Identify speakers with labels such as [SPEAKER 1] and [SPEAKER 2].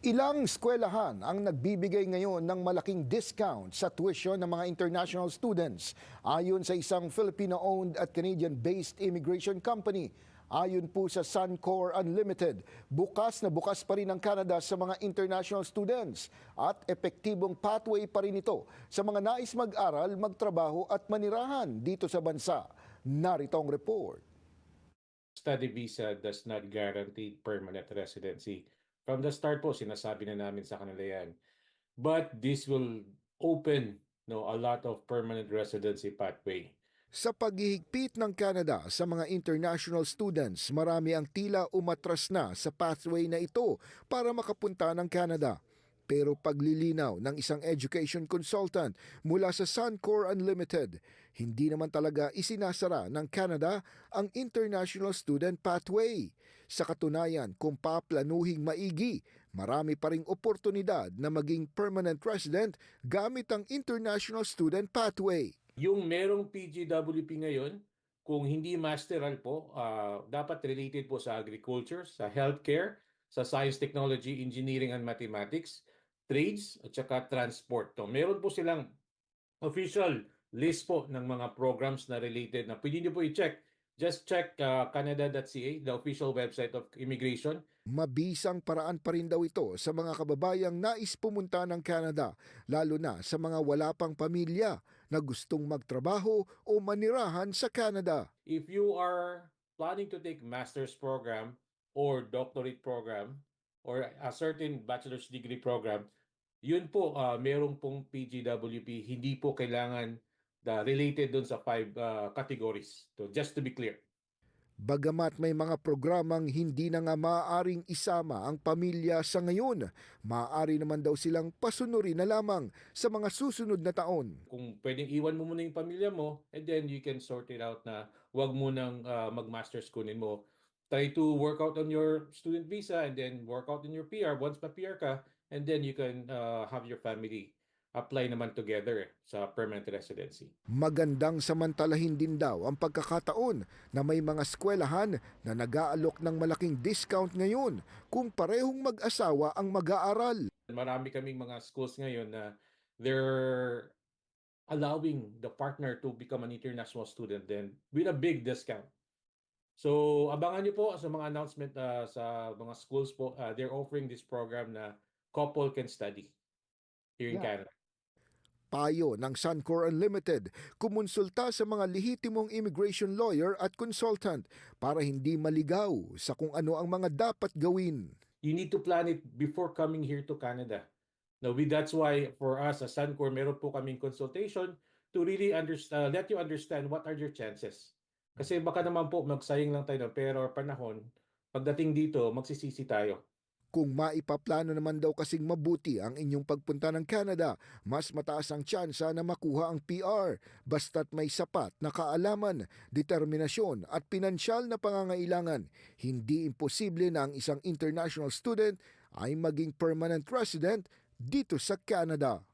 [SPEAKER 1] Ilang eskwelahan ang nagbibigay ngayon ng malaking discount sa tuition ng mga international students. Ayon sa isang Filipino-owned at Canadian-based immigration company, ayon po sa Suncor Unlimited, bukas na bukas pa rin ang Canada sa mga international students at epektibong pathway pa rin ito sa mga nais mag-aral, magtrabaho at manirahan dito sa bansa. Narito ang report.
[SPEAKER 2] Study visa does not guarantee permanent residency. From the start po, sinasabi na namin sa kanila yan. But this will open a lot of permanent residency pathway.
[SPEAKER 1] Sa paghihigpit ng Canada sa mga international students, marami ang tila umatras na sa pathway na ito para makapunta ng Canada. Pero paglilinaw ng isang education consultant mula sa Suncor Unlimited, hindi naman talaga isinasara ng Canada ang international student pathway. Sa katunayan, kung paplanuhing maigi, marami pa ring oportunidad na maging permanent resident gamit ang international student pathway.
[SPEAKER 2] Yung merong PGWP ngayon, kung hindi masteral po, dapat related po sa agriculture, sa healthcare, sa science, technology, engineering, and mathematics, trades, at saka transport. So, meron po silang official list po ng mga programs na related na pwede niyo po i-check. Just check canada.ca, the official website of immigration.
[SPEAKER 1] Mabisang paraan pa rin daw ito sa mga kababayang nais pumunta ng Canada, lalo na sa mga wala pang pamilya na gustong magtrabaho o manirahan sa Canada.
[SPEAKER 2] If you are planning to take master's program or doctorate program or a certain bachelor's degree program, yun po, merong pong PGWP, hindi po kailangan related dun sa 5 categories. So just to be clear.
[SPEAKER 1] Bagamat may mga programang hindi na nga maaaring isama ang pamilya sa ngayon, maaari naman daw silang pasunurin na lamang sa mga susunod na taon.
[SPEAKER 2] Kung pwedeng iwan mo muna yung pamilya mo, and then you can sort it out na wag mo nang mag-master's kunin mo. Try to work out on your student visa and then work out on your PR. Once pa-PR ka, and then you can have your family apply naman together sa permanent residency.
[SPEAKER 1] Magandang samantalahin din daw ang pagkakataon na may mga eskwelahan na nag-aalok ng malaking discount ngayon kung parehong mag-asawa ang mag-aaral.
[SPEAKER 2] Marami kaming mga schools ngayon na they're allowing the partner to become an international student then with a big discount. So abangan niyo po sa mga announcement sa mga schools po, they're offering this program na couple can study here in Canada.
[SPEAKER 1] Payo ng Suncor Unlimited, kumonsulta sa mga lehitimong immigration lawyer at consultant para hindi maligaw sa kung ano ang mga dapat gawin.
[SPEAKER 2] You need to plan it before coming here to Canada. Now, that's why for us as Suncor, meron po kaming consultation to really let you understand what are your chances. Kasi baka naman po magsayang lang tayo ng pera or panahon, pagdating dito, magsisisi tayo.
[SPEAKER 1] Kung maipaplano naman daw kasing mabuti ang inyong pagpunta ng Canada, mas mataas ang tsansa na makuha ang PR basta't may sapat na kaalaman, determinasyon at pinansyal na pangangailangan. Hindi imposible na ang isang international student ay maging permanent resident dito sa Canada.